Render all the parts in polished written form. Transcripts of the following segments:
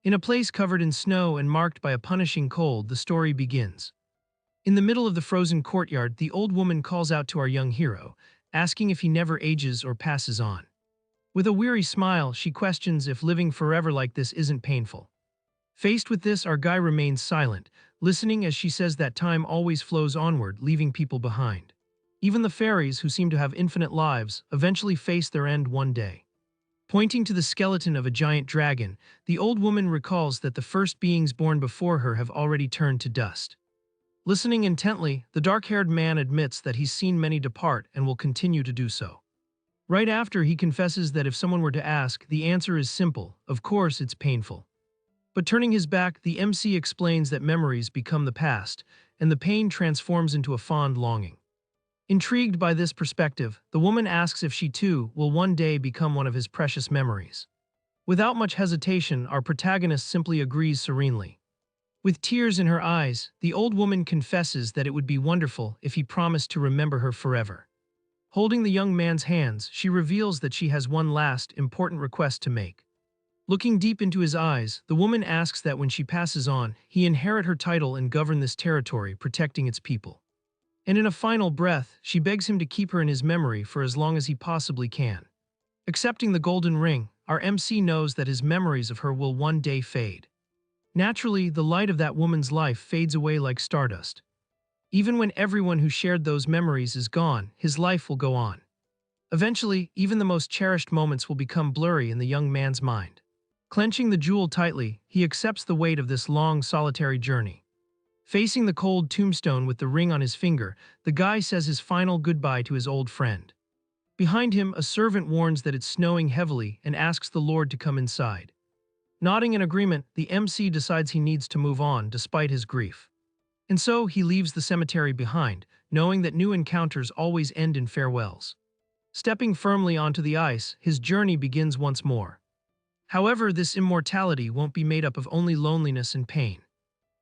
In a place covered in snow and marked by a punishing cold, the story begins. In the middle of the frozen courtyard, the old woman calls out to our young hero, asking if he never ages or passes on. With a weary smile, she questions if living forever like this isn't painful. Faced with this, our guy remains silent, listening as she says that time always flows onward, leaving people behind. Even the fairies, who seem to have infinite lives, eventually face their end one day. Pointing to the skeleton of a giant dragon, the old woman recalls that the first beings born before her have already turned to dust. Listening intently, the dark-haired man admits that he's seen many depart and will continue to do so. Right after, he confesses that if someone were to ask, the answer is simple: of course it's painful. But turning his back, the MC explains that memories become the past, and the pain transforms into a fond longing. Intrigued by this perspective, the woman asks if she too will one day become one of his precious memories. Without much hesitation, our protagonist simply agrees serenely. With tears in her eyes, the old woman confesses that it would be wonderful if he promised to remember her forever. Holding the young man's hands, she reveals that she has one last, important request to make. Looking deep into his eyes, the woman asks that when she passes on, he inherit her title and govern this territory, protecting its people. And in a final breath, she begs him to keep her in his memory for as long as he possibly can. Accepting the golden ring, our MC knows that his memories of her will one day fade. Naturally, the light of that woman's life fades away like stardust. Even when everyone who shared those memories is gone, his life will go on. Eventually, even the most cherished moments will become blurry in the young man's mind. Clenching the jewel tightly, he accepts the weight of this long, solitary journey. Facing the cold tombstone with the ring on his finger, the guy says his final goodbye to his old friend. Behind him, a servant warns that it's snowing heavily and asks the Lord to come inside. Nodding in agreement, the MC decides he needs to move on despite his grief. And so he leaves the cemetery behind, knowing that new encounters always end in farewells. Stepping firmly onto the ice, his journey begins once more. However, this immortality won't be made up of only loneliness and pain.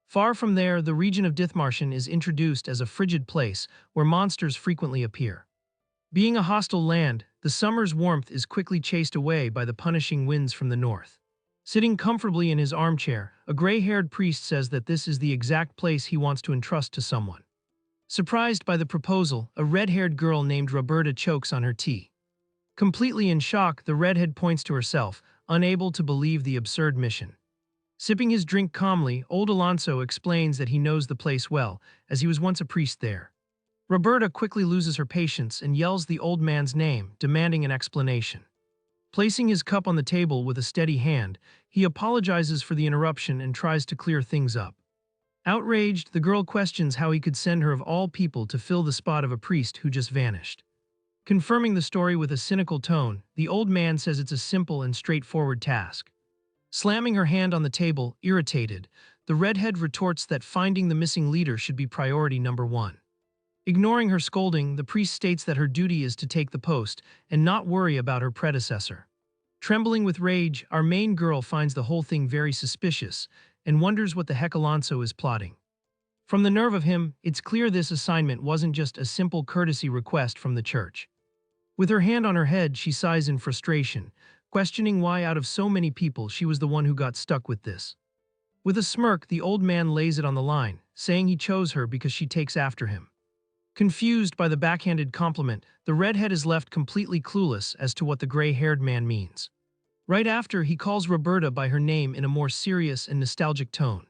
Far from there, the region of Dithmarschen is introduced as a frigid place where monsters frequently appear. Being a hostile land, the summer's warmth is quickly chased away by the punishing winds from the north. Sitting comfortably in his armchair, a gray-haired priest says that this is the exact place he wants to entrust to someone. Surprised by the proposal, a red-haired girl named Roberta chokes on her tea. Completely in shock, the redhead points to herself, unable to believe the absurd mission. Sipping his drink calmly, old Alonso explains that he knows the place well, as he was once a priest there. Roberta quickly loses her patience and yells the old man's name, demanding an explanation. Placing his cup on the table with a steady hand, he apologizes for the interruption and tries to clear things up. Outraged, the girl questions how he could send her of all people to fill the spot of a priest who just vanished. Confirming the story with a cynical tone, the old man says it's a simple and straightforward task. Slamming her hand on the table, irritated, the redhead retorts that finding the missing leader should be priority number one. Ignoring her scolding, the priest states that her duty is to take the post and not worry about her predecessor. Trembling with rage, our main girl finds the whole thing very suspicious and wonders what the heck Alonso is plotting. From the nerve of him, it's clear this assignment wasn't just a simple courtesy request from the church. With her hand on her head, she sighs in frustration, questioning why out of so many people she was the one who got stuck with this. With a smirk, the old man lays it on the line, saying he chose her because she takes after him. Confused by the backhanded compliment, the redhead is left completely clueless as to what the gray-haired man means. Right after, he calls Roberta by her name in a more serious and nostalgic tone.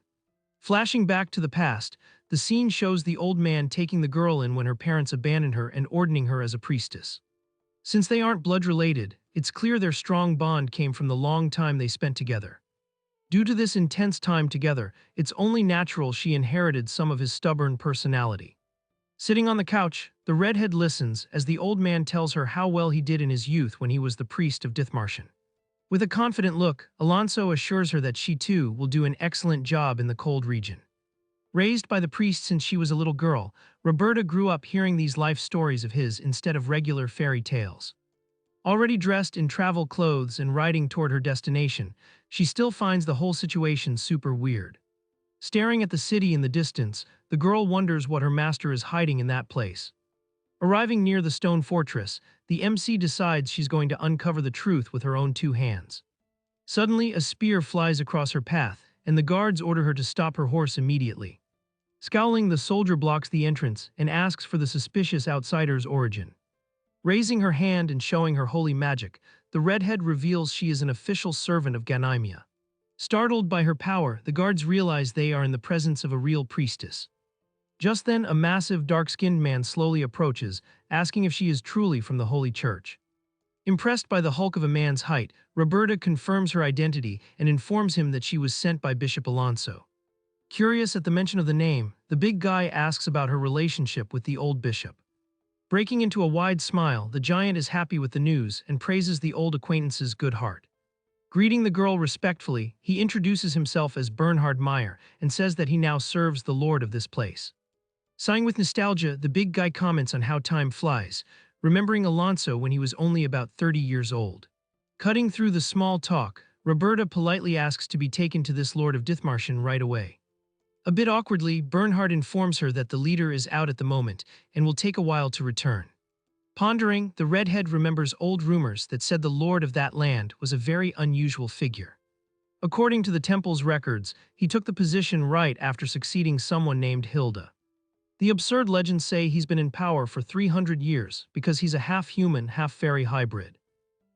Flashing back to the past, the scene shows the old man taking the girl in when her parents abandoned her and ordaining her as a priestess. Since they aren't blood-related, it's clear their strong bond came from the long time they spent together. Due to this intense time together, it's only natural she inherited some of his stubborn personality. Sitting on the couch, the redhead listens as the old man tells her how well he did in his youth when he was the priest of Dithmarschen. With a confident look, Alonso assures her that she too will do an excellent job in the cold region. Raised by the priest since she was a little girl, Roberta grew up hearing these life stories of his instead of regular fairy tales. Already dressed in travel clothes and riding toward her destination, she still finds the whole situation super weird. Staring at the city in the distance, the girl wonders what her master is hiding in that place. Arriving near the stone fortress, the MC decides she's going to uncover the truth with her own two hands. Suddenly, a spear flies across her path, and the guards order her to stop her horse immediately. Scowling, the soldier blocks the entrance and asks for the suspicious outsider's origin. Raising her hand and showing her holy magic, the redhead reveals she is an official servant of Ganymede. Startled by her power, the guards realize they are in the presence of a real priestess. Just then, a massive, dark-skinned man slowly approaches, asking if she is truly from the Holy Church. Impressed by the hulk of a man's height, Roberta confirms her identity and informs him that she was sent by Bishop Alonso. Curious at the mention of the name, the big guy asks about her relationship with the old bishop. Breaking into a wide smile, the giant is happy with the news and praises the old acquaintance's good heart. Greeting the girl respectfully, he introduces himself as Bernhard Meyer and says that he now serves the lord of this place. Sighing with nostalgia, the big guy comments on how time flies, remembering Alonso when he was only about 30 years old. Cutting through the small talk, Roberta politely asks to be taken to this Lord of Dithmarschen right away. A bit awkwardly, Bernhard informs her that the leader is out at the moment and will take a while to return. Pondering, the redhead remembers old rumors that said the lord of that land was a very unusual figure. According to the temple's records, he took the position right after succeeding someone named Hilda. The absurd legends say he's been in power for 300 years because he's a half-human, half-fairy hybrid.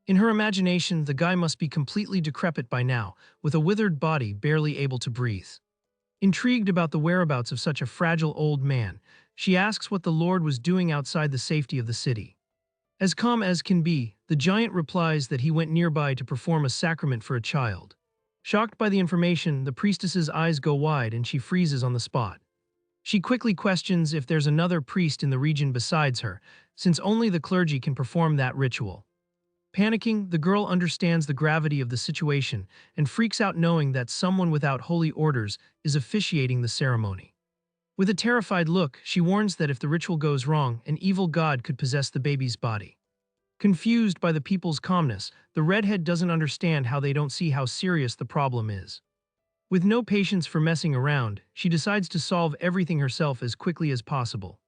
In her imagination, the guy must be completely decrepit by now, with a withered body barely able to breathe. Intrigued about the whereabouts of such a fragile old man, she asks what the Lord was doing outside the safety of the city. As calm as can be, the giant replies that he went nearby to perform a sacrament for a child. Shocked by the information, the priestess's eyes go wide and she freezes on the spot. She quickly questions if there's another priest in the region besides her, since only the clergy can perform that ritual. Panicking, the girl understands the gravity of the situation and freaks out knowing that someone without holy orders is officiating the ceremony. With a terrified look, she warns that if the ritual goes wrong, an evil god could possess the baby's body. Confused by the people's calmness, the redhead doesn't understand how they don't see how serious the problem is. With no patience for messing around, she decides to solve everything herself as quickly as possible.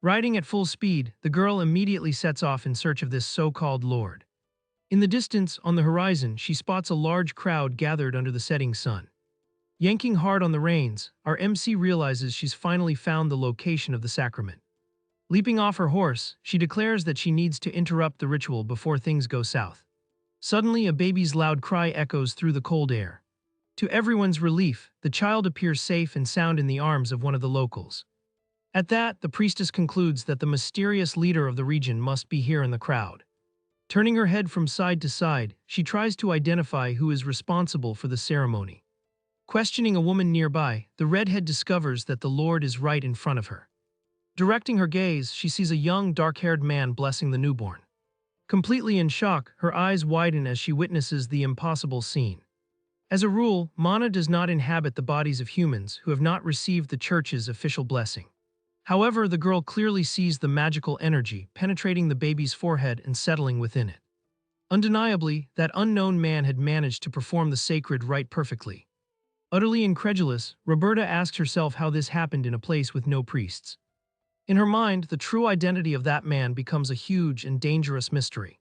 Riding at full speed, the girl immediately sets off in search of this so-called lord. In the distance, on the horizon, she spots a large crowd gathered under the setting sun. Yanking hard on the reins, our MC realizes she's finally found the location of the sacrament. Leaping off her horse, she declares that she needs to interrupt the ritual before things go south. Suddenly, a baby's loud cry echoes through the cold air. To everyone's relief, the child appears safe and sound in the arms of one of the locals. At that, the priestess concludes that the mysterious leader of the region must be here in the crowd. Turning her head from side to side, she tries to identify who is responsible for the ceremony. Questioning a woman nearby, the redhead discovers that the Lord is right in front of her. Directing her gaze, she sees a young, dark-haired man blessing the newborn. Completely in shock, her eyes widen as she witnesses the impossible scene. As a rule, mana does not inhabit the bodies of humans who have not received the church's official blessing. However, the girl clearly sees the magical energy penetrating the baby's forehead and settling within it. Undeniably, that unknown man had managed to perform the sacred rite perfectly. Utterly incredulous, Roberta asks herself how this happened in a place with no priests. In her mind, the true identity of that man becomes a huge and dangerous mystery.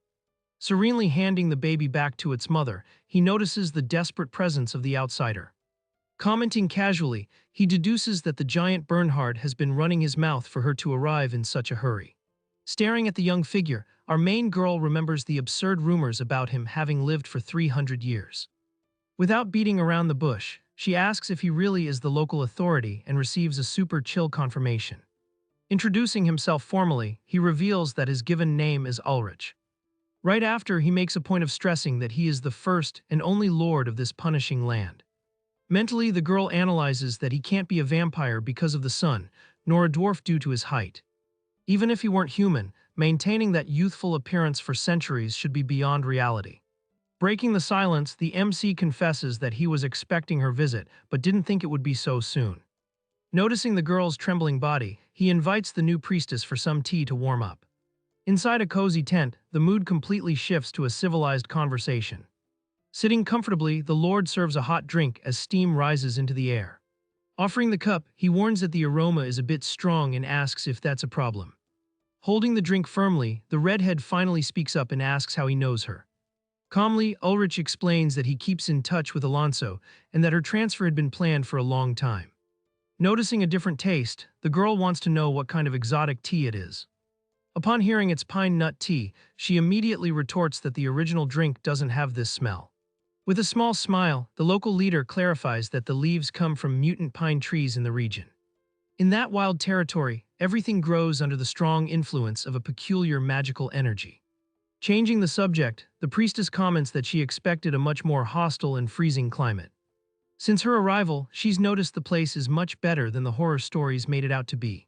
Serenely handing the baby back to its mother, he notices the desperate presence of the outsider. Commenting casually, he deduces that the giant Bernhard has been running his mouth for her to arrive in such a hurry. Staring at the young figure, our main girl remembers the absurd rumors about him having lived for 300 years. Without beating around the bush, she asks if he really is the local authority and receives a super chill confirmation. Introducing himself formally, he reveals that his given name is Ulrich. Right after, he makes a point of stressing that he is the first and only lord of this punishing land. Mentally, the girl analyzes that he can't be a vampire because of the sun, nor a dwarf due to his height. Even if he weren't human, maintaining that youthful appearance for centuries should be beyond reality. Breaking the silence, the MC confesses that he was expecting her visit, but didn't think it would be so soon. Noticing the girl's trembling body, he invites the new priestess for some tea to warm up. Inside a cozy tent, the mood completely shifts to a civilized conversation. Sitting comfortably, the Lord serves a hot drink as steam rises into the air. Offering the cup, he warns that the aroma is a bit strong and asks if that's a problem. Holding the drink firmly, the redhead finally speaks up and asks how he knows her. Calmly, Ulrich explains that he keeps in touch with Alonso and that her transfer had been planned for a long time. Noticing a different taste, the girl wants to know what kind of exotic tea it is. Upon hearing it's pine nut tea, she immediately retorts that the original drink doesn't have this smell. With a small smile, the local leader clarifies that the leaves come from mutant pine trees in the region. In that wild territory, everything grows under the strong influence of a peculiar magical energy. Changing the subject, the priestess comments that she expected a much more hostile and freezing climate. Since her arrival, she's noticed the place is much better than the horror stories made it out to be.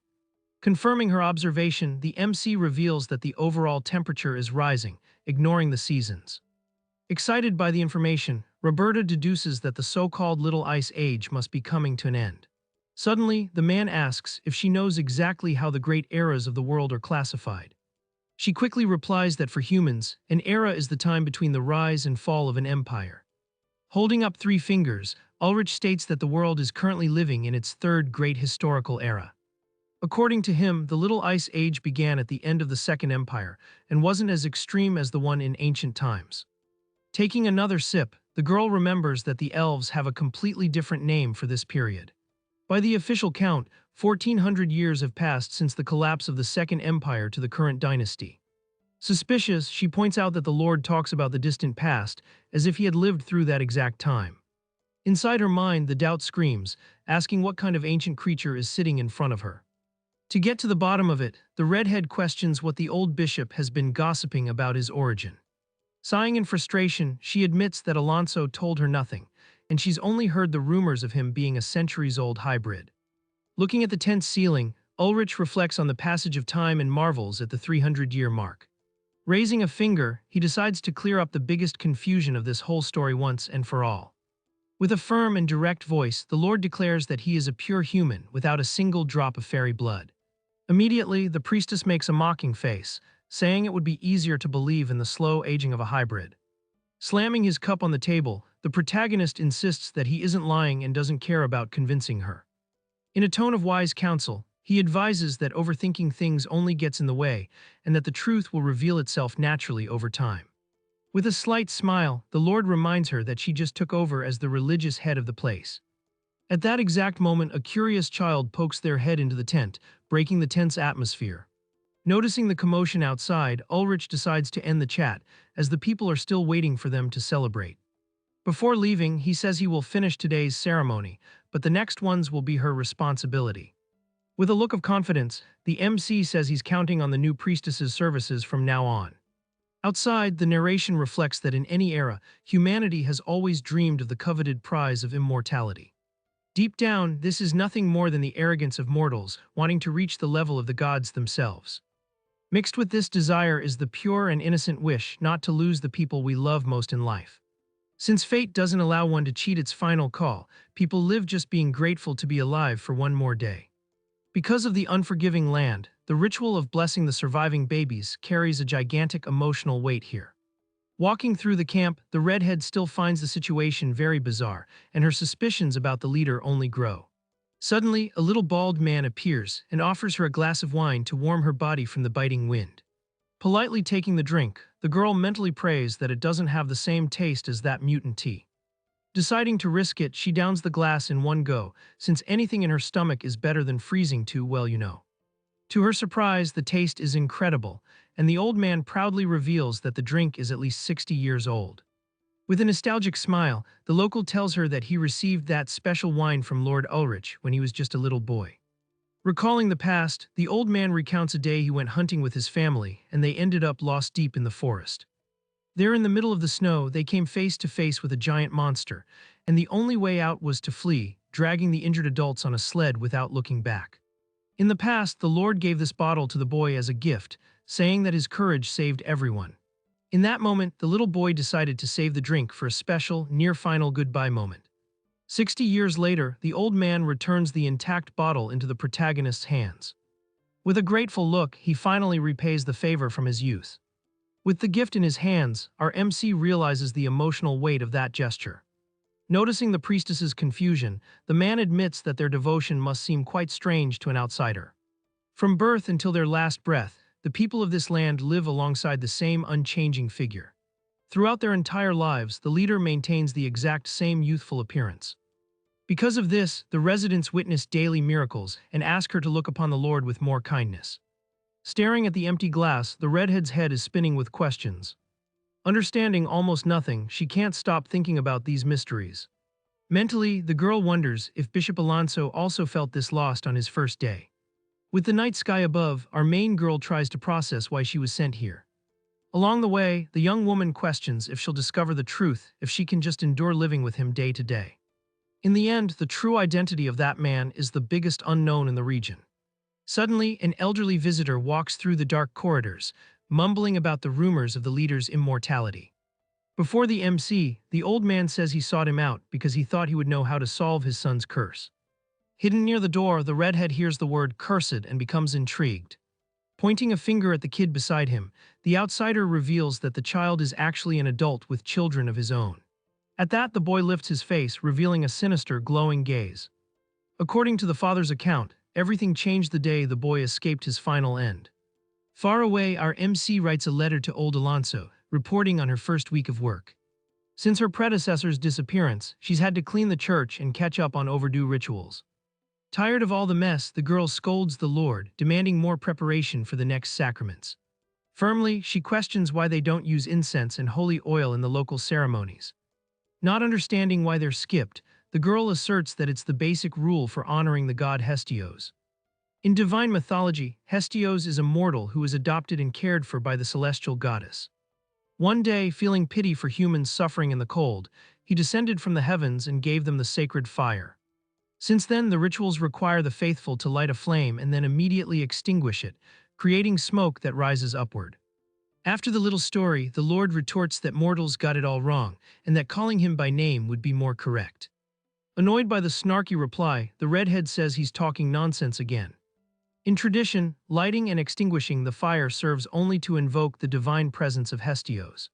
Confirming her observation, the MC reveals that the overall temperature is rising, ignoring the seasons. Excited by the information, Roberta deduces that the so-called Little Ice Age must be coming to an end. Suddenly, the man asks if she knows exactly how the great eras of the world are classified. She quickly replies that for humans, an era is the time between the rise and fall of an empire. Holding up three fingers, Ulrich states that the world is currently living in its third great historical era. According to him, the Little Ice Age began at the end of the Second Empire and wasn't as extreme as the one in ancient times. Taking another sip, the girl remembers that the elves have a completely different name for this period. By the official count, 1400 years have passed since the collapse of the Second Empire to the current dynasty. Suspicious, she points out that the Lord talks about the distant past as if he had lived through that exact time. Inside her mind, the doubt screams, asking what kind of ancient creature is sitting in front of her. To get to the bottom of it, the redhead questions what the old bishop has been gossiping about his origin. Sighing in frustration, she admits that Alonso told her nothing, and she's only heard the rumors of him being a centuries-old hybrid. Looking at the tense ceiling, Ulrich reflects on the passage of time and marvels at the 300-year mark. Raising a finger, he decides to clear up the biggest confusion of this whole story once and for all. With a firm and direct voice, the Lord declares that he is a pure human without a single drop of fairy blood. Immediately, the priestess makes a mocking face, saying it would be easier to believe in the slow aging of a hybrid. Slamming his cup on the table, the protagonist insists that he isn't lying and doesn't care about convincing her. In a tone of wise counsel, he advises that overthinking things only gets in the way and that the truth will reveal itself naturally over time. With a slight smile, the Lord reminds her that she just took over as the religious head of the place. At that exact moment, a curious child pokes their head into the tent, breaking the tense atmosphere. Noticing the commotion outside, Ulrich decides to end the chat, as the people are still waiting for them to celebrate. Before leaving, he says he will finish today's ceremony, but the next ones will be her responsibility. With a look of confidence, the MC says he's counting on the new priestess's services from now on. Outside, the narration reflects that in any era, humanity has always dreamed of the coveted prize of immortality. Deep down, this is nothing more than the arrogance of mortals wanting to reach the level of the gods themselves. Mixed with this desire is the pure and innocent wish not to lose the people we love most in life. Since fate doesn't allow one to cheat its final call, people live just being grateful to be alive for one more day. Because of the unforgiving land, the ritual of blessing the surviving babies carries a gigantic emotional weight here. Walking through the camp, the redhead still finds the situation very bizarre, and her suspicions about the leader only grow. Suddenly, a little bald man appears and offers her a glass of wine to warm her body from the biting wind. Politely taking the drink, the girl mentally prays that it doesn't have the same taste as that mutant tea. Deciding to risk it, she downs the glass in one go, since anything in her stomach is better than freezing too well, you know. To her surprise, the taste is incredible, and the old man proudly reveals that the drink is at least 60 years old. With a nostalgic smile, the local tells her that he received that special wine from Lord Ulrich when he was just a little boy. Recalling the past, the old man recounts a day he went hunting with his family, and they ended up lost deep in the forest. There in the middle of the snow, they came face to face with a giant monster, and the only way out was to flee, dragging the injured adults on a sled without looking back. In the past, the Lord gave this bottle to the boy as a gift, saying that his courage saved everyone. In that moment, the little boy decided to save the drink for a special, near-final goodbye moment. 60 years later, the old man returns the intact bottle into the protagonist's hands. With a grateful look, he finally repays the favor from his youth. With the gift in his hands, our MC realizes the emotional weight of that gesture. Noticing the priestess's confusion, the man admits that their devotion must seem quite strange to an outsider. From birth until their last breath, the people of this land live alongside the same unchanging figure. Throughout their entire lives, the leader maintains the exact same youthful appearance. Because of this, the residents witness daily miracles and ask her to look upon the Lord with more kindness. Staring at the empty glass, the redhead's head is spinning with questions. Understanding almost nothing, she can't stop thinking about these mysteries. Mentally, the girl wonders if Bishop Alonso also felt this lost on his first day. With the night sky above, our main girl tries to process why she was sent here. Along the way, the young woman questions if she'll discover the truth if she can just endure living with him day to day. In the end, the true identity of that man is the biggest unknown in the region. Suddenly, an elderly visitor walks through the dark corridors, mumbling about the rumors of the leader's immortality. Before the MC, the old man says he sought him out because he thought he would know how to solve his son's curse. Hidden near the door, the redhead hears the word cursed and becomes intrigued. Pointing a finger at the kid beside him, the outsider reveals that the child is actually an adult with children of his own. At that, the boy lifts his face, revealing a sinister, glowing gaze. According to the father's account, everything changed the day the boy escaped his final end. Far away, our MC writes a letter to old Alonso, reporting on her first week of work. Since her predecessor's disappearance, she's had to clean the church and catch up on overdue rituals. Tired of all the mess, the girl scolds the Lord, demanding more preparation for the next sacraments. Firmly, she questions why they don't use incense and holy oil in the local ceremonies. Not understanding why they're skipped, the girl asserts that it's the basic rule for honoring the god Hestios. In divine mythology, Hestios is a mortal who is adopted and cared for by the celestial goddess. One day, feeling pity for humans suffering in the cold, he descended from the heavens and gave them the sacred fire. Since then, the rituals require the faithful to light a flame and then immediately extinguish it, creating smoke that rises upward. After the little story, the Lord retorts that mortals got it all wrong, and that calling him by name would be more correct. Annoyed by the snarky reply, the redhead says he's talking nonsense again. In tradition, lighting and extinguishing the fire serves only to invoke the divine presence of Hestios.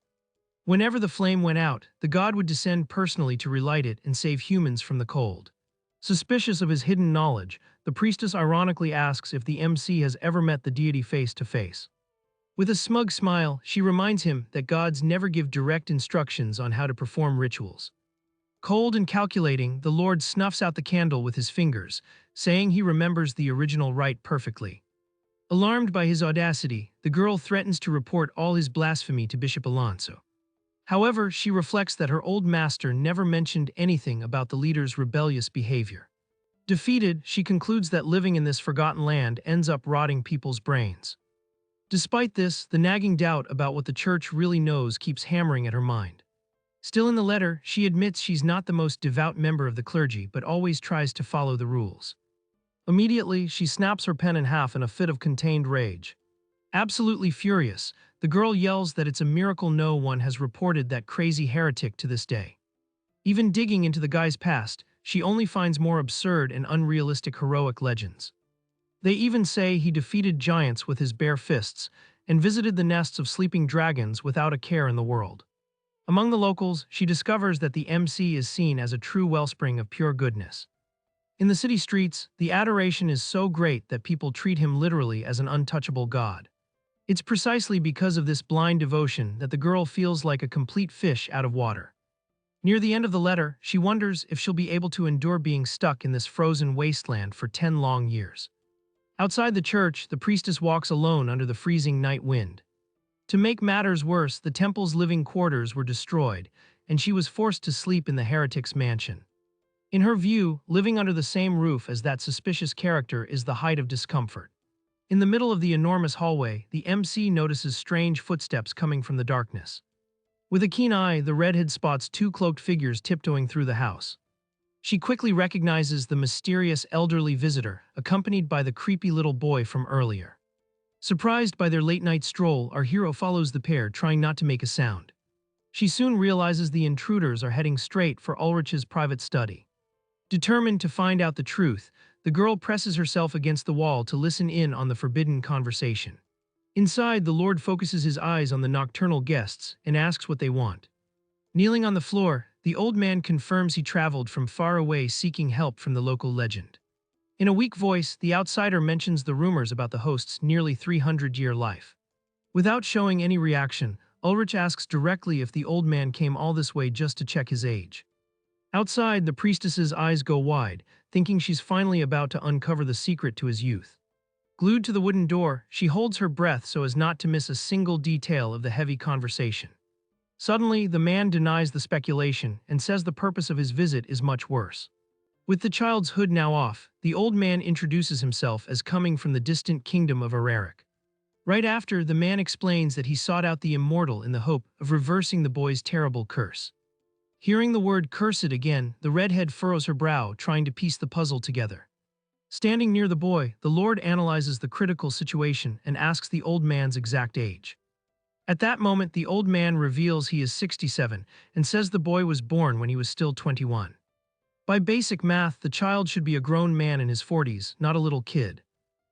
Whenever the flame went out, the god would descend personally to relight it and save humans from the cold. Suspicious of his hidden knowledge, the priestess ironically asks if the MC has ever met the deity face to face. With a smug smile, she reminds him that gods never give direct instructions on how to perform rituals. Cold and calculating, the Lord snuffs out the candle with his fingers, saying he remembers the original rite perfectly. Alarmed by his audacity, the girl threatens to report all his blasphemy to Bishop Alonso. However, she reflects that her old master never mentioned anything about the leader's rebellious behavior. Defeated, she concludes that living in this forgotten land ends up rotting people's brains. Despite this, the nagging doubt about what the church really knows keeps hammering at her mind. Still in the letter, she admits she's not the most devout member of the clergy but always tries to follow the rules. Immediately, she snaps her pen in half in a fit of contained rage. Absolutely furious, the girl yells that it's a miracle no one has reported that crazy heretic to this day. Even digging into the guy's past, she only finds more absurd and unrealistic heroic legends. They even say he defeated giants with his bare fists and visited the nests of sleeping dragons without a care in the world. Among the locals, she discovers that the MC is seen as a true wellspring of pure goodness. In the city streets, the adoration is so great that people treat him literally as an untouchable god. It's precisely because of this blind devotion that the girl feels like a complete fish out of water. Near the end of the letter, she wonders if she'll be able to endure being stuck in this frozen wasteland for 10 long years. Outside the church, the priestess walks alone under the freezing night wind. To make matters worse, the temple's living quarters were destroyed, and she was forced to sleep in the heretic's mansion. In her view, living under the same roof as that suspicious character is the height of discomfort. In the middle of the enormous hallway, the MC notices strange footsteps coming from the darkness. With a keen eye, the redhead spots 2 cloaked figures tiptoeing through the house. She quickly recognizes the mysterious elderly visitor, accompanied by the creepy little boy from earlier. Surprised by their late-night stroll, our hero follows the pair, trying not to make a sound. She soon realizes the intruders are heading straight for Ulrich's private study. Determined to find out the truth, the girl presses herself against the wall to listen in on the forbidden conversation. Inside, the Lord focuses his eyes on the nocturnal guests and asks what they want. Kneeling on the floor, the old man confirms he traveled from far away seeking help from the local legend. In a weak voice, the outsider mentions the rumors about the host's nearly 300-year life. Without showing any reaction, Ulrich asks directly if the old man came all this way just to check his age. Outside, the priestess's eyes go wide, thinking she's finally about to uncover the secret to his youth. Glued to the wooden door, she holds her breath so as not to miss a single detail of the heavy conversation. Suddenly, the man denies the speculation and says the purpose of his visit is much worse. With the child's hood now off, the old man introduces himself as coming from the distant kingdom of Araric. Right after, the man explains that he sought out the Immortal in the hope of reversing the boy's terrible curse. Hearing the word cursed again, the redhead furrows her brow, trying to piece the puzzle together. Standing near the boy, the Lord analyzes the critical situation and asks the old man's exact age. At that moment, the old man reveals he is 67 and says the boy was born when he was still 21. By basic math, the child should be a grown man in his 40s, not a little kid.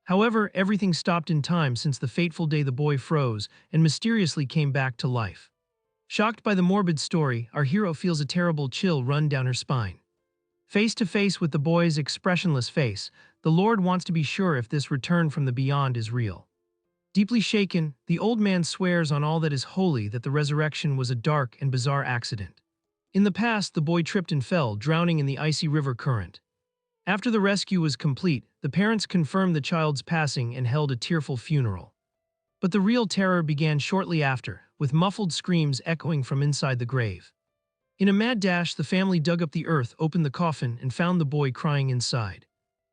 However, everything stopped in time since the fateful day the boy froze and mysteriously came back to life. Shocked by the morbid story, our hero feels a terrible chill run down her spine. Face to face with the boy's expressionless face, the Lord wants to be sure if this return from the beyond is real. Deeply shaken, the old man swears on all that is holy that the resurrection was a dark and bizarre accident. In the past, the boy tripped and fell, drowning in the icy river current. After the rescue was complete, the parents confirmed the child's passing and held a tearful funeral. But the real terror began shortly after, with muffled screams echoing from inside the grave. In a mad dash, the family dug up the earth, opened the coffin, and found the boy crying inside.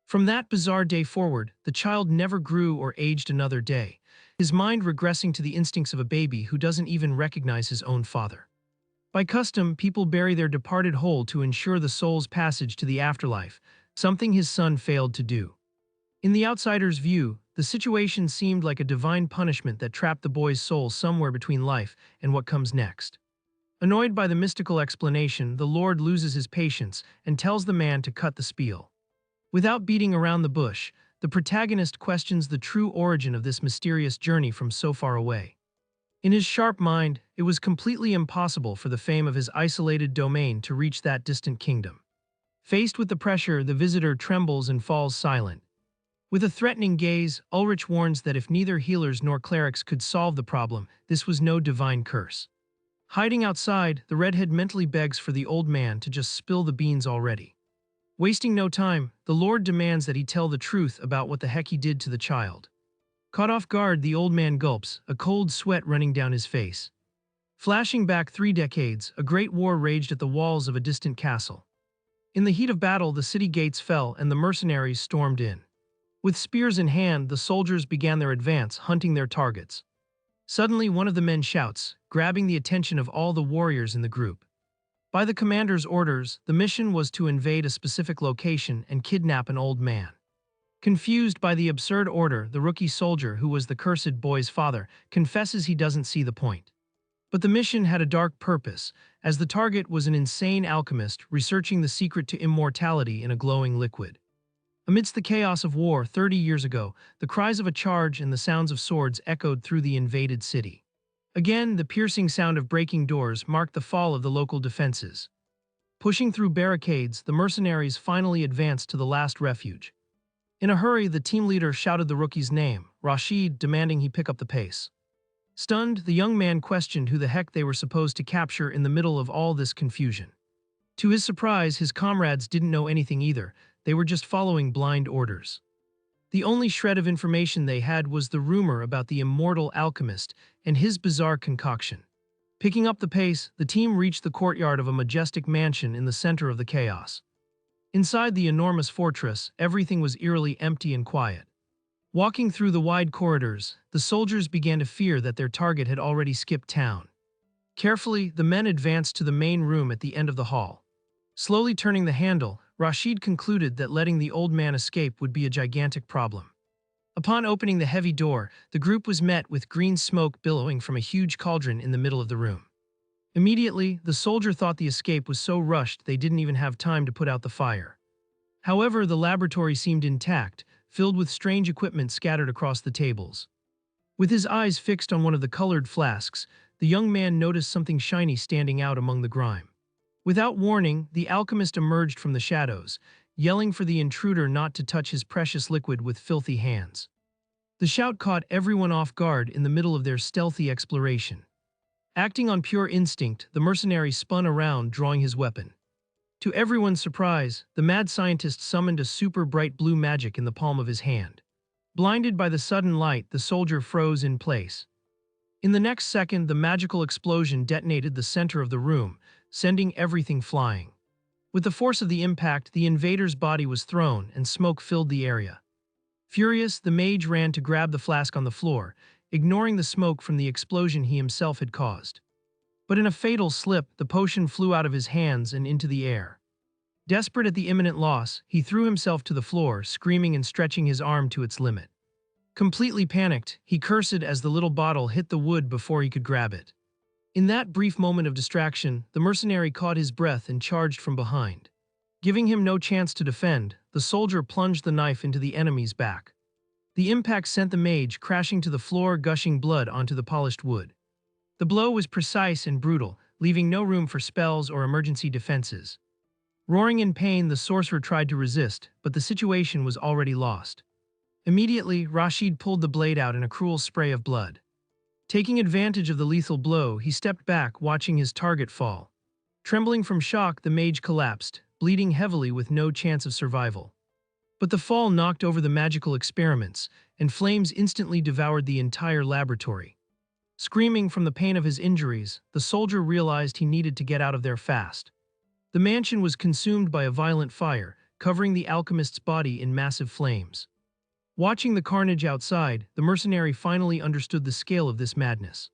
From that bizarre day forward, the child never grew or aged another day, his mind regressing to the instincts of a baby who doesn't even recognize his own father. By custom, people bury their departed whole to ensure the soul's passage to the afterlife, something his son failed to do. In the outsider's view, the situation seemed like a divine punishment that trapped the boy's soul somewhere between life and what comes next. Annoyed by the mystical explanation, the Lord loses his patience and tells the man to cut the spiel. Without beating around the bush, the protagonist questions the true origin of this mysterious journey from so far away. In his sharp mind, it was completely impossible for the fame of his isolated domain to reach that distant kingdom. Faced with the pressure, the visitor trembles and falls silent. With a threatening gaze, Ulrich warns that if neither healers nor clerics could solve the problem, this was no divine curse. Hiding outside, the redhead mentally begs for the old man to just spill the beans already. Wasting no time, the Lord demands that he tell the truth about what the heck he did to the child. Caught off guard, the old man gulps, a cold sweat running down his face. Flashing back 3 decades, a great war raged at the walls of a distant castle. In the heat of battle, the city gates fell and the mercenaries stormed in. With spears in hand, the soldiers began their advance, hunting their targets. Suddenly, one of the men shouts, grabbing the attention of all the warriors in the group. By the commander's orders, the mission was to invade a specific location and kidnap an old man. Confused by the absurd order, the rookie soldier, who was the cursed boy's father, confesses he doesn't see the point. But the mission had a dark purpose, as the target was an insane alchemist researching the secret to immortality in a glowing liquid. Amidst the chaos of war 30 years ago, the cries of a charge and the sounds of swords echoed through the invaded city. Again, the piercing sound of breaking doors marked the fall of the local defenses. Pushing through barricades, the mercenaries finally advanced to the last refuge. In a hurry, the team leader shouted the rookie's name, Rashid, demanding he pick up the pace. Stunned, the young man questioned who the heck they were supposed to capture in the middle of all this confusion. To his surprise, his comrades didn't know anything either. They were just following blind orders. The only shred of information they had was the rumor about the immortal alchemist and his bizarre concoction. Picking up the pace, the team reached the courtyard of a majestic mansion in the center of the chaos. Inside the enormous fortress, everything was eerily empty and quiet. Walking through the wide corridors, the soldiers began to fear that their target had already skipped town. Carefully, the men advanced to the main room at the end of the hall. Slowly turning the handle, Rashid concluded that letting the old man escape would be a gigantic problem. Upon opening the heavy door, the group was met with green smoke billowing from a huge cauldron in the middle of the room. Immediately, the soldier thought the escape was so rushed they didn't even have time to put out the fire. However, the laboratory seemed intact, filled with strange equipment scattered across the tables. With his eyes fixed on one of the colored flasks, the young man noticed something shiny standing out among the grime. Without warning, the alchemist emerged from the shadows, yelling for the intruder not to touch his precious liquid with filthy hands. The shout caught everyone off guard in the middle of their stealthy exploration. Acting on pure instinct, the mercenary spun around, drawing his weapon. To everyone's surprise, the mad scientist summoned a super bright blue magic in the palm of his hand. Blinded by the sudden light, the soldier froze in place. In the next second, the magical explosion detonated the center of the room, sending everything flying. With the force of the impact, the invader's body was thrown, and smoke filled the area. Furious, the mage ran to grab the flask on the floor, ignoring the smoke from the explosion he himself had caused. But in a fatal slip, the potion flew out of his hands and into the air. Desperate at the imminent loss, he threw himself to the floor, screaming and stretching his arm to its limit. Completely panicked, he cursed as the little bottle hit the wood before he could grab it. In that brief moment of distraction, the mercenary caught his breath and charged from behind. Giving him no chance to defend, the soldier plunged the knife into the enemy's back. The impact sent the mage crashing to the floor, gushing blood onto the polished wood. The blow was precise and brutal, leaving no room for spells or emergency defenses. Roaring in pain, the sorcerer tried to resist, but the situation was already lost. Immediately, Rashid pulled the blade out in a cruel spray of blood. Taking advantage of the lethal blow, he stepped back, watching his target fall. Trembling from shock, the mage collapsed, bleeding heavily with no chance of survival. But the fall knocked over the magical experiments, and flames instantly devoured the entire laboratory. Screaming from the pain of his injuries, the soldier realized he needed to get out of there fast. The mansion was consumed by a violent fire, covering the alchemist's body in massive flames. Watching the carnage outside, the mercenary finally understood the scale of this madness.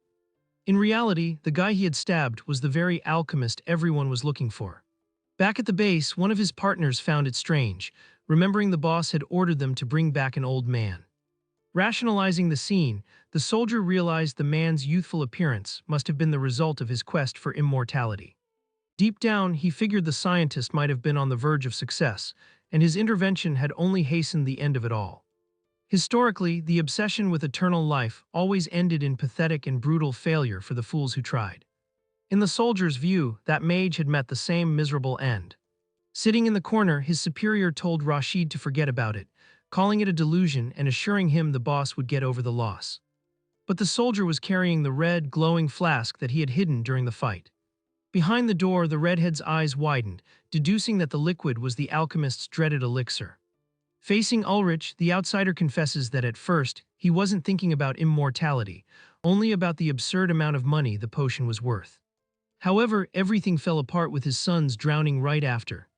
In reality, the guy he had stabbed was the very alchemist everyone was looking for. Back at the base, one of his partners found it strange, remembering the boss had ordered them to bring back an old man. Rationalizing the scene, the soldier realized the man's youthful appearance must have been the result of his quest for immortality. Deep down, he figured the scientist might have been on the verge of success, and his intervention had only hastened the end of it all. Historically, the obsession with eternal life always ended in pathetic and brutal failure for the fools who tried. In the soldier's view, that mage had met the same miserable end. Sitting in the corner, his superior told Rashid to forget about it, calling it a delusion and assuring him the boss would get over the loss. But the soldier was carrying the red, glowing flask that he had hidden during the fight. Behind the door, the redhead's eyes widened, deducing that the liquid was the alchemist's dreaded elixir. Facing Ulrich, the outsider confesses that at first, he wasn't thinking about immortality, only about the absurd amount of money the potion was worth. However, everything fell apart with his sons drowning right after.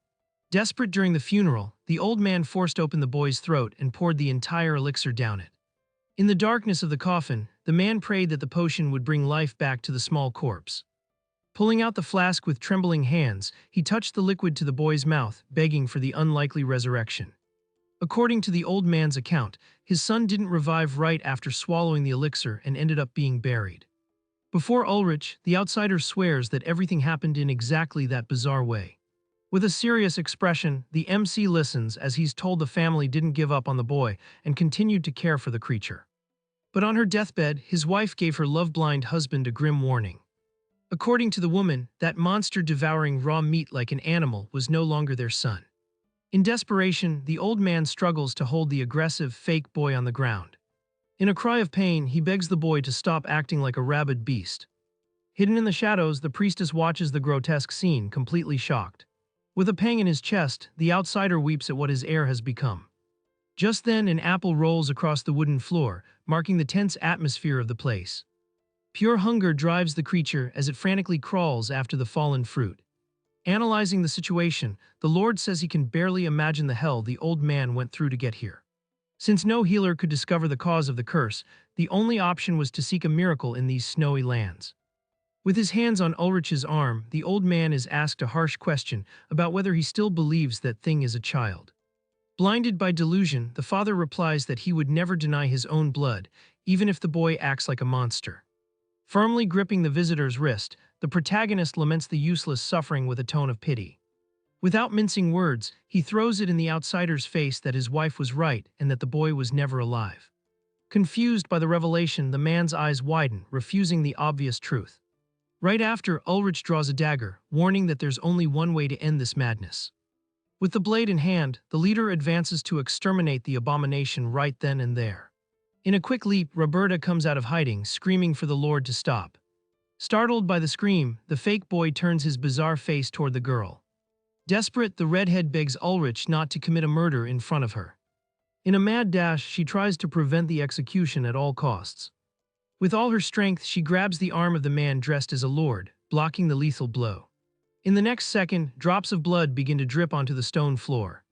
Desperate during the funeral, the old man forced open the boy's throat and poured the entire elixir down it. In the darkness of the coffin, the man prayed that the potion would bring life back to the small corpse. Pulling out the flask with trembling hands, he touched the liquid to the boy's mouth, begging for the unlikely resurrection. According to the old man's account, his son didn't revive right after swallowing the elixir and ended up being buried. Before Ulrich, the outsider swears that everything happened in exactly that bizarre way. With a serious expression, the MC listens as he's told the family didn't give up on the boy and continued to care for the creature. But on her deathbed, his wife gave her love-blind husband a grim warning. According to the woman, that monster devouring raw meat like an animal was no longer their son. In desperation, the old man struggles to hold the aggressive, fake boy on the ground. In a cry of pain, he begs the boy to stop acting like a rabid beast. Hidden in the shadows, the priestess watches the grotesque scene, completely shocked. With a pang in his chest, the outsider weeps at what his heir has become. Just then, an apple rolls across the wooden floor, marking the tense atmosphere of the place. Pure hunger drives the creature as it frantically crawls after the fallen fruit. Analyzing the situation, the Lord says he can barely imagine the hell the old man went through to get here. Since no healer could discover the cause of the curse, the only option was to seek a miracle in these snowy lands. With his hands on Ulrich's arm, the old man is asked a harsh question about whether he still believes that thing is a child. Blinded by delusion, the father replies that he would never deny his own blood, even if the boy acts like a monster. Firmly gripping the visitor's wrist, the protagonist laments the useless suffering with a tone of pity. Without mincing words, he throws it in the outsider's face that his wife was right and that the boy was never alive. Confused by the revelation, the man's eyes widen, refusing the obvious truth. Right after, Ulrich draws a dagger, warning that there's only one way to end this madness. With the blade in hand, the leader advances to exterminate the abomination right then and there. In a quick leap, Roberta comes out of hiding, screaming for the Lord to stop. Startled by the scream, the fake boy turns his bizarre face toward the girl. Desperate, the redhead begs Ulrich not to commit a murder in front of her. In a mad dash, she tries to prevent the execution at all costs. With all her strength, she grabs the arm of the man dressed as a lord, blocking the lethal blow. In the next second, drops of blood begin to drip onto the stone floor.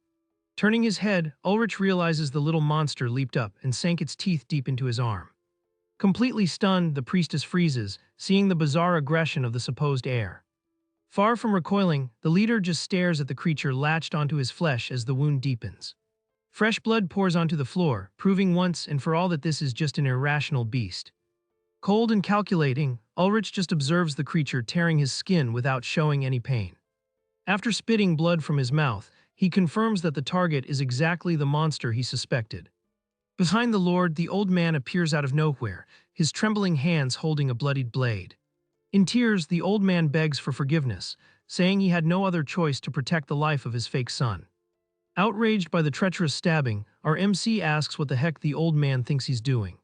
Turning his head, Ulrich realizes the little monster leaped up and sank its teeth deep into his arm. Completely stunned, the priestess freezes, seeing the bizarre aggression of the supposed heir. Far from recoiling, the leader just stares at the creature latched onto his flesh as the wound deepens. Fresh blood pours onto the floor, proving once and for all that this is just an irrational beast. Cold and calculating, Ulrich just observes the creature tearing his skin without showing any pain. After spitting blood from his mouth, he confirms that the target is exactly the monster he suspected. Behind the lord, the old man appears out of nowhere, his trembling hands holding a bloodied blade. In tears, the old man begs for forgiveness, saying he had no other choice to protect the life of his fake son. Outraged by the treacherous stabbing, our MC asks what the heck the old man thinks he's doing.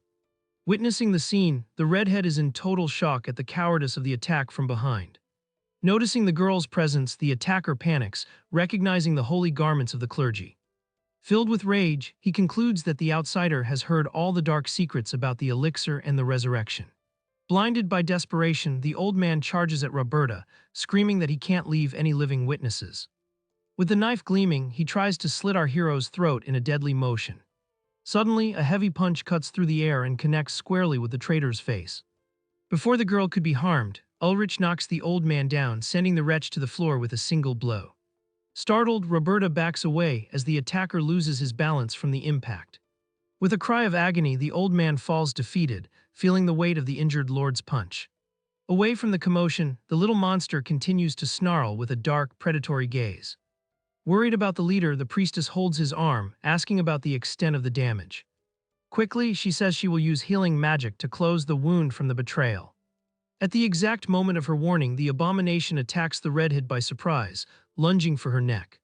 Witnessing the scene, the redhead is in total shock at the cowardice of the attack from behind. Noticing the girl's presence, the attacker panics, recognizing the holy garments of the clergy. Filled with rage, he concludes that the outsider has heard all the dark secrets about the elixir and the resurrection. Blinded by desperation, the old man charges at Roberta, screaming that he can't leave any living witnesses. With the knife gleaming, he tries to slit our hero's throat in a deadly motion. Suddenly, a heavy punch cuts through the air and connects squarely with the traitor's face. Before the girl could be harmed, Ulrich knocks the old man down, sending the wretch to the floor with a single blow. Startled, Roberta backs away as the attacker loses his balance from the impact. With a cry of agony, the old man falls defeated, feeling the weight of the injured lord's punch. Away from the commotion, the little monster continues to snarl with a dark, predatory gaze. Worried about the leader, the priestess holds his arm, asking about the extent of the damage. Quickly, she says she will use healing magic to close the wound from the betrayal. At the exact moment of her warning, the abomination attacks the redhead by surprise, lunging for her neck.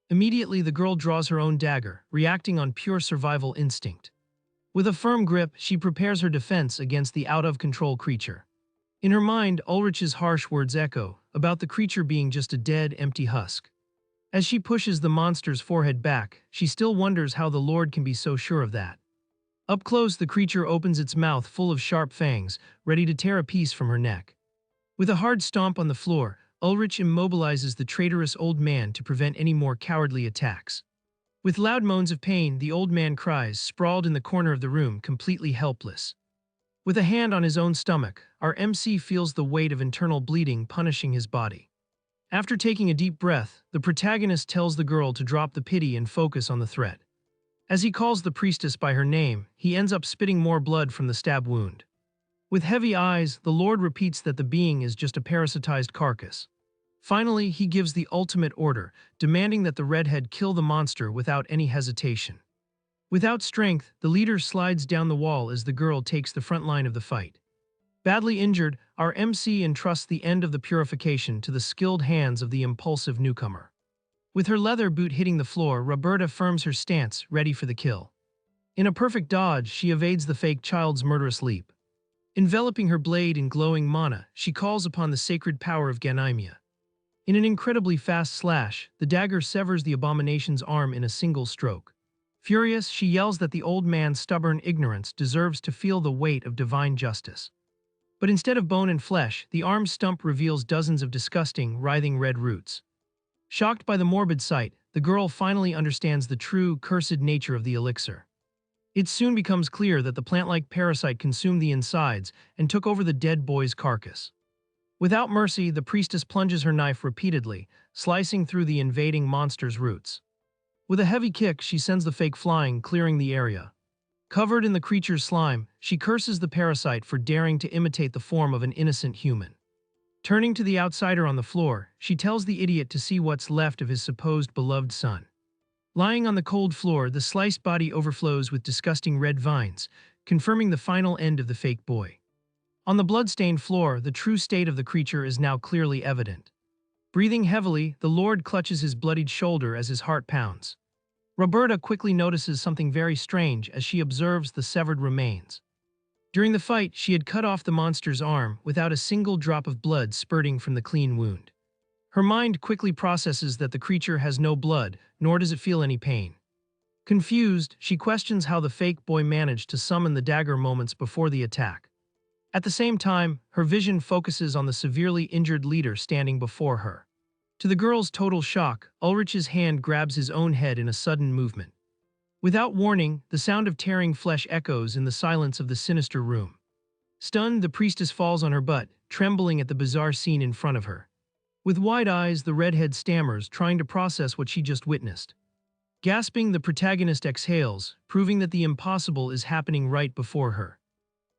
Immediately, the girl draws her own dagger, reacting on pure survival instinct. With a firm grip, she prepares her defense against the out-of-control creature. In her mind, Ulrich's harsh words echo, about the creature being just a dead, empty husk. As she pushes the monster's forehead back, she still wonders how the Lord can be so sure of that. Up close, the creature opens its mouth full of sharp fangs, ready to tear a piece from her neck. With a hard stomp on the floor, Ulrich immobilizes the traitorous old man to prevent any more cowardly attacks. With loud moans of pain, the old man cries, sprawled in the corner of the room, completely helpless. With a hand on his own stomach, our MC feels the weight of internal bleeding punishing his body. After taking a deep breath, the protagonist tells the girl to drop the pity and focus on the threat. As he calls the priestess by her name, he ends up spitting more blood from the stab wound. With heavy eyes, the Lord repeats that the being is just a parasitized carcass. Finally, he gives the ultimate order, demanding that the redhead kill the monster without any hesitation. Without strength, the leader slides down the wall as the girl takes the front line of the fight. Badly injured, our MC entrusts the end of the purification to the skilled hands of the impulsive newcomer. With her leather boot hitting the floor, Roberta firms her stance, ready for the kill. In a perfect dodge, she evades the fake child's murderous leap. Enveloping her blade in glowing mana, she calls upon the sacred power of Ganymede. In an incredibly fast slash, the dagger severs the abomination's arm in a single stroke. Furious, she yells that the old man's stubborn ignorance deserves to feel the weight of divine justice. But instead of bone and flesh, the arm's stump reveals dozens of disgusting, writhing red roots. Shocked by the morbid sight, the girl finally understands the true, cursed nature of the elixir. It soon becomes clear that the plant-like parasite consumed the insides and took over the dead boy's carcass. Without mercy, the priestess plunges her knife repeatedly, slicing through the invading monster's roots. With a heavy kick, she sends the fake flying, clearing the area. Covered in the creature's slime, she curses the parasite for daring to imitate the form of an innocent human. Turning to the outsider on the floor, she tells the idiot to see what's left of his supposed beloved son. Lying on the cold floor, the sliced body overflows with disgusting red vines, confirming the final end of the fake boy. On the blood-stained floor, the true state of the creature is now clearly evident. Breathing heavily, the Lord clutches his bloodied shoulder as his heart pounds. Roberta quickly notices something very strange as she observes the severed remains. During the fight, she had cut off the monster's arm without a single drop of blood spurting from the clean wound. Her mind quickly processes that the creature has no blood, nor does it feel any pain. Confused, she questions how the fake boy managed to summon the dagger moments before the attack. At the same time, her vision focuses on the severely injured leader standing before her. To the girl's total shock, Ulrich's hand grabs his own head in a sudden movement. Without warning, the sound of tearing flesh echoes in the silence of the sinister room. Stunned, the priestess falls on her butt, trembling at the bizarre scene in front of her. With wide eyes, the redhead stammers, trying to process what she just witnessed. Gasping, the protagonist exhales, proving that the impossible is happening right before her.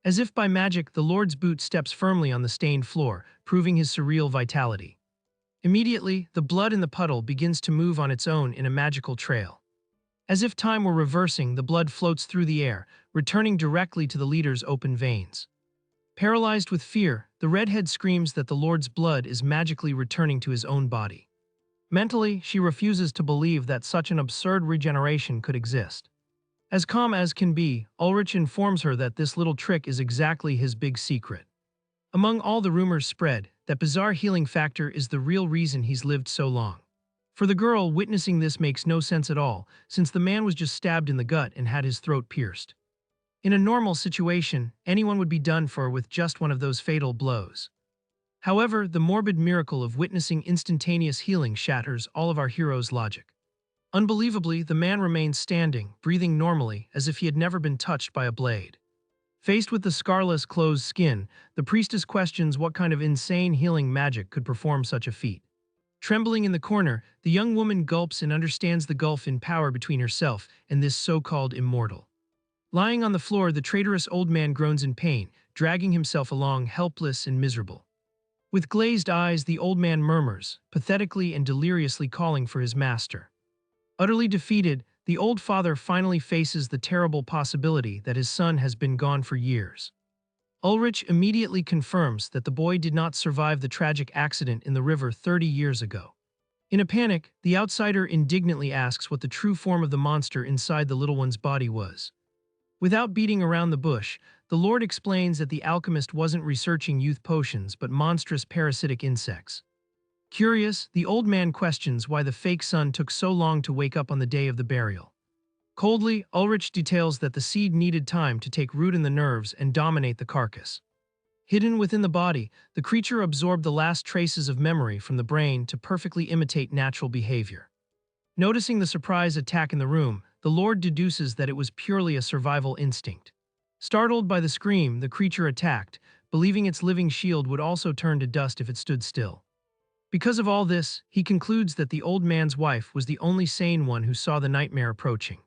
As if by magic, the Lord's boot steps firmly on the stained floor, proving his surreal vitality. Immediately, the blood in the puddle begins to move on its own in a magical trail. As if time were reversing, the blood floats through the air, returning directly to the leader's open veins. Paralyzed with fear, the redhead screams that the Lord's blood is magically returning to his own body. Mentally, she refuses to believe that such an absurd regeneration could exist. As calm as can be, Ulrich informs her that this little trick is exactly his big secret. Among all the rumors spread, that bizarre healing factor is the real reason he's lived so long. For the girl, witnessing this makes no sense at all, since the man was just stabbed in the gut and had his throat pierced. In a normal situation, anyone would be done for with just one of those fatal blows. However, the morbid miracle of witnessing instantaneous healing shatters all of our hero's logic. Unbelievably, the man remains standing, breathing normally, as if he had never been touched by a blade. Faced with the scarless, closed skin, the priestess questions what kind of insane healing magic could perform such a feat. Trembling in the corner, the young woman gulps and understands the gulf in power between herself and this so-called immortal. Lying on the floor, the traitorous old man groans in pain, dragging himself along helpless and miserable. With glazed eyes, the old man murmurs, pathetically and deliriously calling for his master. Utterly defeated, the old father finally faces the terrible possibility that his son has been gone for years. Ulrich immediately confirms that the boy did not survive the tragic accident in the river 30 years ago. In a panic, the outsider indignantly asks what the true form of the monster inside the little one's body was. Without beating around the bush, the Lord explains that the alchemist wasn't researching youth potions but monstrous parasitic insects. Curious, the old man questions why the fake son took so long to wake up on the day of the burial. Coldly, Ulrich details that the seed needed time to take root in the nerves and dominate the carcass. Hidden within the body, the creature absorbed the last traces of memory from the brain to perfectly imitate natural behavior. Noticing the surprise attack in the room, the Lord deduces that it was purely a survival instinct. Startled by the scream, the creature attacked, believing its living shield would also turn to dust if it stood still. Because of all this, he concludes that the old man's wife was the only sane one who saw the nightmare approaching.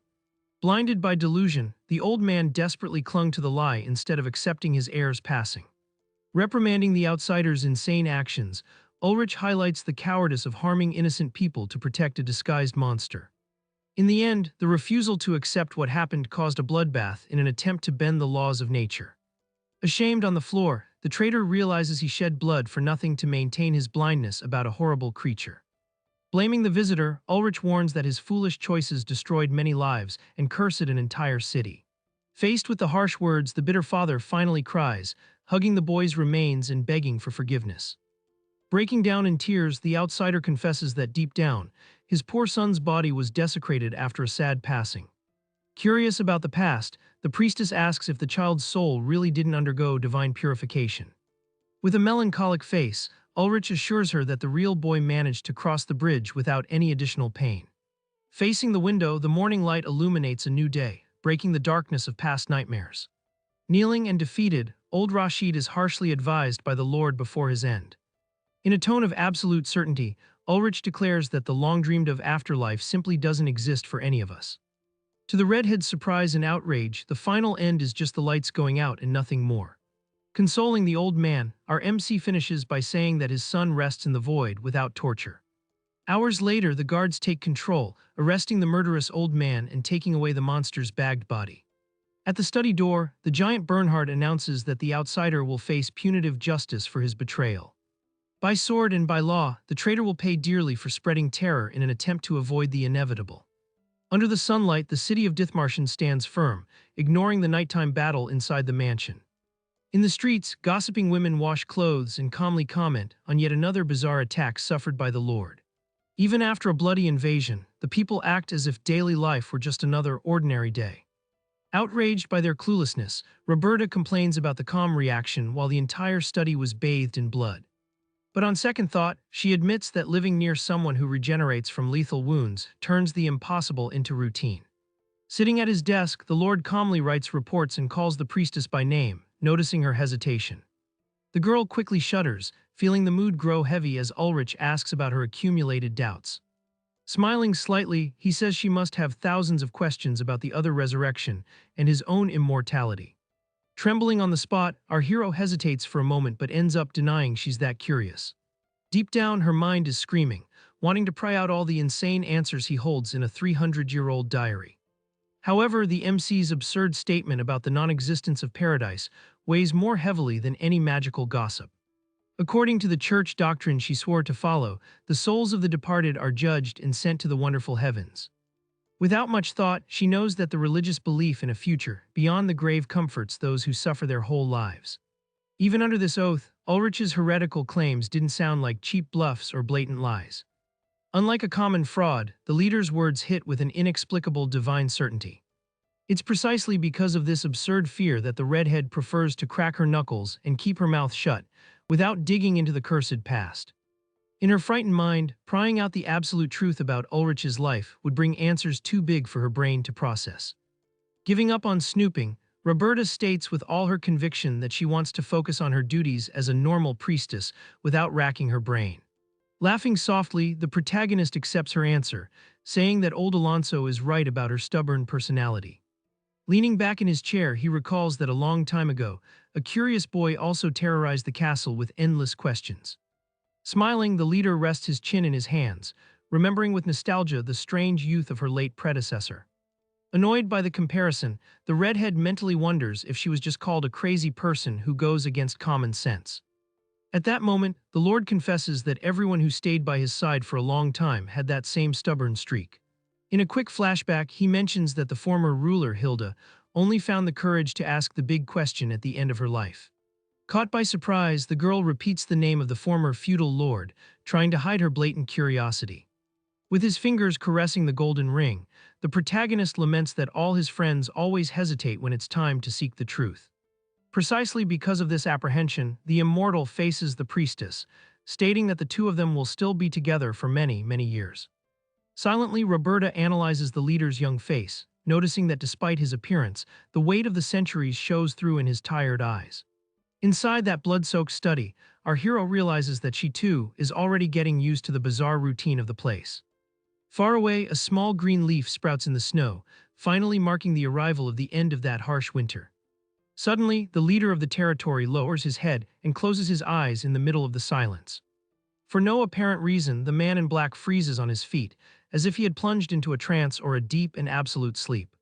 Blinded by delusion, the old man desperately clung to the lie instead of accepting his heir's passing. Reprimanding the outsider's insane actions, Ulrich highlights the cowardice of harming innocent people to protect a disguised monster. In the end, the refusal to accept what happened caused a bloodbath in an attempt to bend the laws of nature. Ashamed on the floor, the traitor realizes he shed blood for nothing to maintain his blindness about a horrible creature. Blaming the visitor, Ulrich warns that his foolish choices destroyed many lives and cursed an entire city. Faced with the harsh words, the bitter father finally cries, hugging the boy's remains and begging for forgiveness. Breaking down in tears, the outsider confesses that deep down, his poor son's body was desecrated after a sad passing. Curious about the past, the priestess asks if the child's soul really didn't undergo divine purification. With a melancholic face, Ulrich assures her that the real boy managed to cross the bridge without any additional pain. Facing the window, the morning light illuminates a new day, breaking the darkness of past nightmares. Kneeling and defeated, old Rashid is harshly advised by the Lord before his end. In a tone of absolute certainty, Ulrich declares that the long-dreamed-of afterlife simply doesn't exist for any of us. To the redhead's surprise and outrage, the final end is just the lights going out and nothing more. Consoling the old man, our MC finishes by saying that his son rests in the void without torture. Hours later, the guards take control, arresting the murderous old man and taking away the monster's bagged body. At the study door, the giant Bernhard announces that the outsider will face punitive justice for his betrayal. By sword and by law, the traitor will pay dearly for spreading terror in an attempt to avoid the inevitable. Under the sunlight, the city of Dithmarschen stands firm, ignoring the nighttime battle inside the mansion. In the streets, gossiping women wash clothes and calmly comment on yet another bizarre attack suffered by the Lord. Even after a bloody invasion, the people act as if daily life were just another ordinary day. Outraged by their cluelessness, Roberta complains about the calm reaction while the entire study was bathed in blood. But on second thought, she admits that living near someone who regenerates from lethal wounds turns the impossible into routine. Sitting at his desk, the Lord calmly writes reports and calls the priestess by name, noticing her hesitation. The girl quickly shudders, feeling the mood grow heavy as Ulrich asks about her accumulated doubts. Smiling slightly, he says she must have thousands of questions about the other resurrection and his own immortality. Trembling on the spot, our hero hesitates for a moment but ends up denying she's that curious. Deep down, her mind is screaming, wanting to pry out all the insane answers he holds in a 300-year-old diary. However, the MC's absurd statement about the non-existence of paradise weighs more heavily than any magical gossip. According to the church doctrine she swore to follow, the souls of the departed are judged and sent to the wonderful heavens. Without much thought, she knows that the religious belief in a future beyond the grave comforts those who suffer their whole lives. Even under this oath, Ulrich's heretical claims didn't sound like cheap bluffs or blatant lies. Unlike a common fraud, the leader's words hit with an inexplicable divine certainty. It's precisely because of this absurd fear that the redhead prefers to crack her knuckles and keep her mouth shut, without digging into the cursed past. In her frightened mind, prying out the absolute truth about Ulrich's life would bring answers too big for her brain to process. Giving up on snooping, Roberta states with all her conviction that she wants to focus on her duties as a normal priestess without racking her brain. Laughing softly, the protagonist accepts her answer, saying that old Alonso is right about her stubborn personality. Leaning back in his chair, he recalls that a long time ago, a curious boy also terrorized the castle with endless questions. Smiling, the leader rests his chin in his hands, remembering with nostalgia the strange youth of her late predecessor. Annoyed by the comparison, the redhead mentally wonders if she was just called a crazy person who goes against common sense. At that moment, the Lord confesses that everyone who stayed by his side for a long time had that same stubborn streak. In a quick flashback, he mentions that the former ruler, Hilda, only found the courage to ask the big question at the end of her life. Caught by surprise, the girl repeats the name of the former feudal lord, trying to hide her blatant curiosity. With his fingers caressing the golden ring, the protagonist laments that all his friends always hesitate when it's time to seek the truth. Precisely because of this apprehension, the immortal faces the priestess, stating that the two of them will still be together for many, many years. Silently, Roberta analyzes the leader's young face, noticing that despite his appearance, the weight of the centuries shows through in his tired eyes. Inside that blood-soaked study, our hero realizes that she too is already getting used to the bizarre routine of the place. Far away, a small green leaf sprouts in the snow, finally marking the arrival of the end of that harsh winter. Suddenly, the leader of the territory lowers his head and closes his eyes in the middle of the silence. For no apparent reason, the man in black freezes on his feet, as if he had plunged into a trance or a deep and absolute sleep.